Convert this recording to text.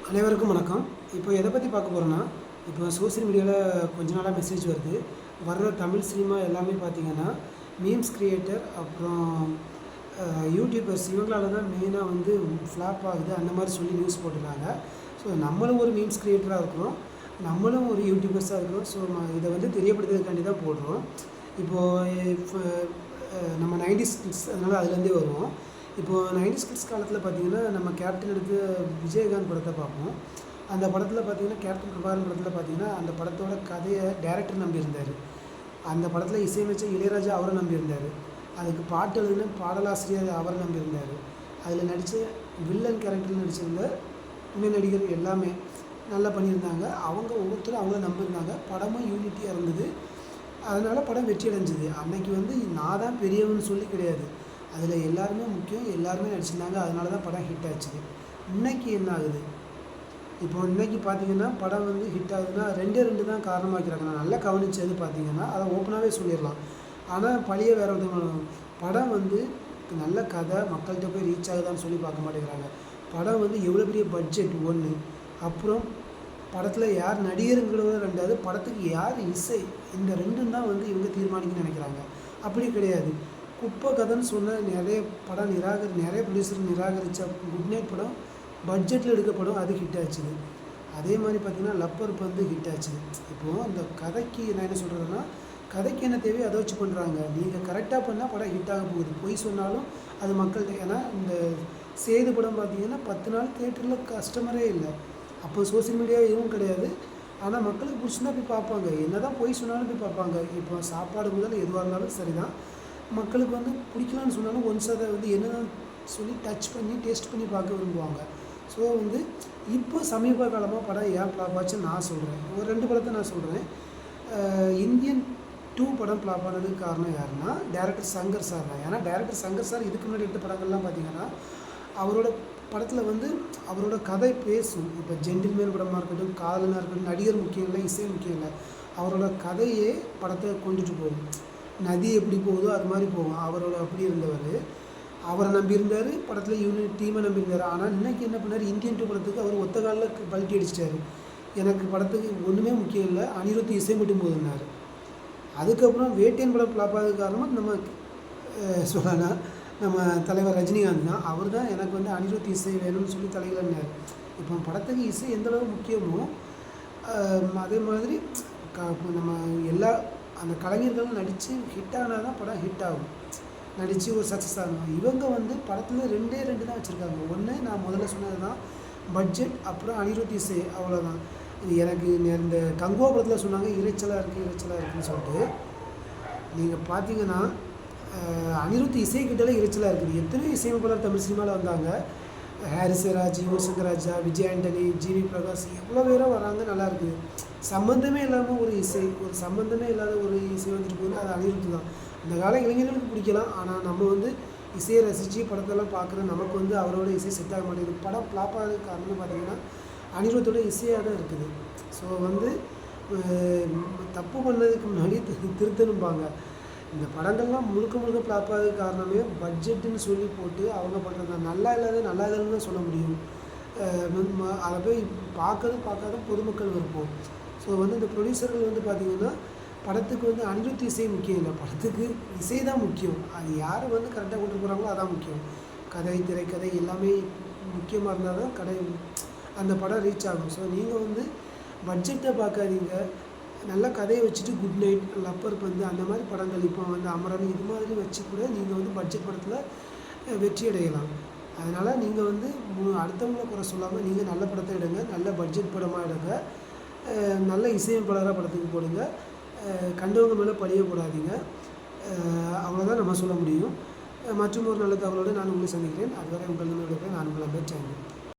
அனைவருக்கும் வணக்கம். இப்போ எதை பற்றி பார்க்க போகிறோன்னா, இப்போ சோசியல் மீடியாவில் கொஞ்ச நாளாக மெசேஜ் வருது. வர்ற தமிழ் சினிமா எல்லாமே பார்த்தீங்கன்னா, மீம்ஸ் கிரியேட்டர் அப்புறம் யூடியூபர்ஸ் இவங்களால தான் மெயினாக வந்து ஃப்ளாப் ஆகுது அந்த மாதிரி சொல்லி நியூஸ் போட்டுருக்காங்க. ஸோ நம்மளும் ஒரு மீம்ஸ் கிரியேட்டராக இருக்கிறோம், நம்மளும் ஒரு யூடியூபர்ஸாக இருக்கிறோம். ஸோ இதை வந்து தெரியப்படுத்துறதுக்காண்டி தான் போடுறோம். இப்போது நம்ம 90s கிட்ஸ் அதனால் அதுலேருந்தே வருவோம். இப்போது 90s கிட்ஸ் காலத்தில் பார்த்திங்கன்னா நம்ம கேப்டன் எடுத்து விஜயகாந்த் படத்தை பார்ப்போம். அந்த படத்தில் பார்த்திங்கன்னா கேப்டன் பிரபாகரன் படத்தில் பார்த்திங்கன்னா அந்த படத்தோட கதையை டைரக்டர் நம்பியிருந்தார். அந்த படத்தில் இசையமைச்ச இளையராஜா அவரை நம்பியிருந்தார். அதுக்கு பாட்டு எழுதின பாடலாசிரியர் அவரை நம்பியிருந்தார். அதில் நடித்த வில்லன் கேரக்டரில் நடிச்சிருந்த துணை நடிகர் எல்லாமே நல்லா பண்ணியிருந்தாங்க. அவங்க ஒவ்வொருத்தரும் அவங்கள நம்பியிருந்தாங்க. படமும் யூனிட்டியாக இருந்தது. அதனால் படம் வெற்றி அடைஞ்சிது. அன்றைக்கி வந்து நான் தான் பெரியவன்னு சொல்லி கிடையாது, அதில் எல்லாருமே முக்கியம், எல்லாருமே நடிச்சிருந்தாங்க. அதனால தான் படம் ஹிட் ஆச்சு. இன்றைக்கி என்ன ஆகுது? இப்போ இன்றைக்கி பார்த்திங்கன்னா படம் வந்து ஹிட் ஆகுதுன்னா ரெண்டு தான் காரணமாக்கிறாங்க. நான் நல்லா கவனித்தது பார்த்திங்கன்னா அதை ஓப்பனாகவே சொல்லிடலாம். ஆனால் பழைய வேறு ஒருத்தவங்க படம் வந்து நல்ல கதை மக்கள்கிட்ட போய் ரீச் ஆகுதான்னு சொல்லி பார்க்க மாட்டேங்கிறாங்க. படம் வந்து எவ்வளோ பெரிய பட்ஜெட் ஒன்று, அப்புறம் படத்தில் யார் நடிகருங்கிறத ரெண்டாவது, படத்துக்கு யார் இசை, இந்த ரெண்டும் தான் வந்து இவங்க தீர்மானிக்கணும்னு நினைக்கிறாங்க. அப்படி கிடையாது. குப்பை கதைன்னு சொன்ன நிறைய படம் நிறைய ப்ரொடியூசர் நிராகரித்த குட் நைட் படம் பட்ஜெட்டில் எடுக்க படம் அது ஹிட் ஆச்சுது. அதே மாதிரி பார்த்திங்கன்னா லப்பர் வந்து ஹிட் ஆச்சுது. இப்போது அந்த கதைக்கு நான் என்ன சொல்கிறேன்னா, கதைக்கு என்ன தேவையோ அதை வச்சு பண்ணுறாங்க. நீங்கள் கரெக்டாக பண்ணால் படம் ஹிட் ஆக போகுது. பொய் சொன்னாலும் அது மக்கள்கிட்ட, ஏன்னா இந்த சேது படம் பார்த்திங்கன்னா 10 நாள் தியேட்டரில் கஸ்டமரே இல்லை. அப்போ சோசியல் மீடியா எதுவும் கிடையாது. ஆனால் மக்களுக்கு பிடிச்சிருந்தா போய் பார்ப்பாங்க. என்ன தான் பொய் சொன்னாலும் போய் பார்ப்பாங்க. இப்போ சாப்பாடு முதல் எதுவாக இருந்தாலும் சரி தான், மக்களுக்கு வந்து பிடிக்கலான்னு சொன்னாலும் ஒன்ஸ் அதை வந்து என்னென்னு சொல்லி டச் பண்ணி டேஸ்ட் பண்ணி பார்க்க விரும்புவாங்க. ஸோ வந்து இப்போ சமீப காலமாக படம் ஏன் ஃப்ளாப் ஆச்சுன்னு நான் சொல்கிறேன். ஒரு 2 படத்தை நான் சொல்கிறேன். இந்தியன் 2 படம் ஃப்ளாப் ஆனதுக்கு காரணம் யாருன்னா டைரக்டர் சங்கர் சார் தான். ஏன்னா டைரக்டர் சங்கர் சார் இதுக்கு முன்னாடி எடுத்த படங்கள்லாம் பார்த்திங்கன்னா அவரோட படத்தில் வந்து அவரோட கதை பேசும். இப்போ ஜென்டில்மேன் படமாக இருக்கட்டும், காதலனாக இருக்கட்டும், நடிகர் முக்கியம் இல்லை, இசை முக்கியம் இல்லை, அவரோட கதையே படத்தை கொண்டுட்டு போகும். நதி எப்படி போகுதோ அது மாதிரி போகும். அவரோட அப்படி இருந்தவர், அவரை நம்பியிருந்தார், படத்தில் யூனிட் டீமை நம்பியிருந்தார். ஆனால் இன்றைக்கி என்ன பண்ணார், இந்தியன் 2 படத்துக்கு அவர் ஒத்த காலில் பல்ட்டி அடிச்சிட்டாரு. எனக்கு படத்துக்கு ஒன்றுமே முக்கியம் இல்லை, அனிருத் இசை மட்டும் போதுன்னார். அதுக்கப்புறம் வேட்டையன் படம் ஃப்ளாப் ஆகிறதுக்கு காரணமாக நம்ம சொல்லலாம் நம்ம தலைவர் ரஜினிகாந்த் தான். அவர் தான் எனக்கு வந்து அனிருத் இசை வேணும்னு சொல்லி தலைவர்னார். இப்போ படத்துக்கு இசை எந்தளவு முக்கியமோ அதே மாதிரி நம்ம எல்லா அந்த கலைஞர்களும் நடித்து ஹிட் ஆனால் தான் படம் ஹிட் ஆகும், நடித்து ஒரு சக்ஸஸ் ஆகும். இவங்க வந்து படத்தில் 2 தான் வச்சுருக்காங்க. ஒன்று நான் முதல்ல சொன்னது தான் பட்ஜெட், அப்புறம் அனிருத் இசை, அவ்வளோதான். இது எனக்கு இந்த கங்குவா படத்தில் சொன்னாங்க இறைச்சலாக இருக்குதுன்னு சொல்லிட்டு. நீங்கள் பார்த்தீங்கன்னா அனிருத் இசை கிட்டே இறைச்சலாக இருக்குது. எத்தனையோ இசையமைப்பாளர் தமிழ் சினிமாவில் வந்தாங்க. ஹாரிஸ் ராஜ், யுவன் சங்கர் ராஜா, விஜய் ஆண்டனி, ஜிவி பிரகாஷ், எவ்வளோ பேரோ வராங்க, நல்லா இருக்குது. சம்மந்தமே இல்லாமல் ஒரு இசை, ஒரு சம்மந்தமே இல்லாத ஒரு இசை வந்துட்டு போகுது, அது அனிருத் தான். இந்த கால இளைஞர்களுக்கு பிடிக்கலாம். ஆனால் நம்ம வந்து இசையை ரசித்து படத்தெல்லாம் பார்க்குற நமக்கு வந்து அவரோட இசை செட் ஆக மாட்டேங்குது. படம் ஃப்ளாப் ஆகிறதுக்கு காரணம் பார்த்திங்கன்னா அனிருத்தோட இசையாக தான் இருக்குது. ஸோ வந்து தப்பு பண்ணதுக்கு முன்னாடி திருத்தணும்பாங்க. இந்த படங்கள்லாம் முழுக்க ஃப்ளாப் ஆகிறதுக்கு காரணமே பட்ஜெட்டுன்னு சொல்லி போட்டு அவங்க பண்ணுறது நல்லா இல்லைன்னு தான் சொல்ல முடியும். அதை போய் பார்க்காத பொதுமக்கள் விருப்பம். ஸோ வந்து இந்த ப்ரொடியூசர்கள் வந்து பார்த்திங்கன்னா படத்துக்கு வந்து அனிருத் இசை முக்கியம் இல்லை, படத்துக்கு இசை தான் முக்கியம். அது யார் வந்து கரெக்டாக கொண்டு போகிறாங்களோ அதான் முக்கியம். கதை, திரைக்கதை எல்லாமே முக்கியமாக இருந்தால் தான் அந்த படம் ரீச் ஆகும். ஸோ நீங்கள் வந்து பட்ஜெட்டை பார்க்காதீங்க, நல்ல கதையை வச்சுட்டு குட் நைட், லப்பர் வந்து அந்த மாதிரி படங்கள், இப்போ வந்து அமரன் இது மாதிரி வச்சு கூட நீங்கள் வந்து பட்ஜெட் படத்தில் வெற்றி அடையலாம். அதனால் நீங்கள் வந்து அடுத்தவங்களை குறை சொல்லாமல் நீங்கள் நல்ல படத்தை எடுங்க, நல்ல பட்ஜெட் படமாக எடுங்க, நல்ல இசையமைப்பாளராக படத்துக்கு போடுங்க, கண்டவங்க மேலே பழிய போடாதீங்க. அவ்வளோதான் நம்ம சொல்ல முடியும். மற்றும் ஒரு நல்ல தகவலோடு நான் உங்களை சந்திக்கிறேன். அதுவரை உங்கள் நான் உங்களை பேச்சாங்க.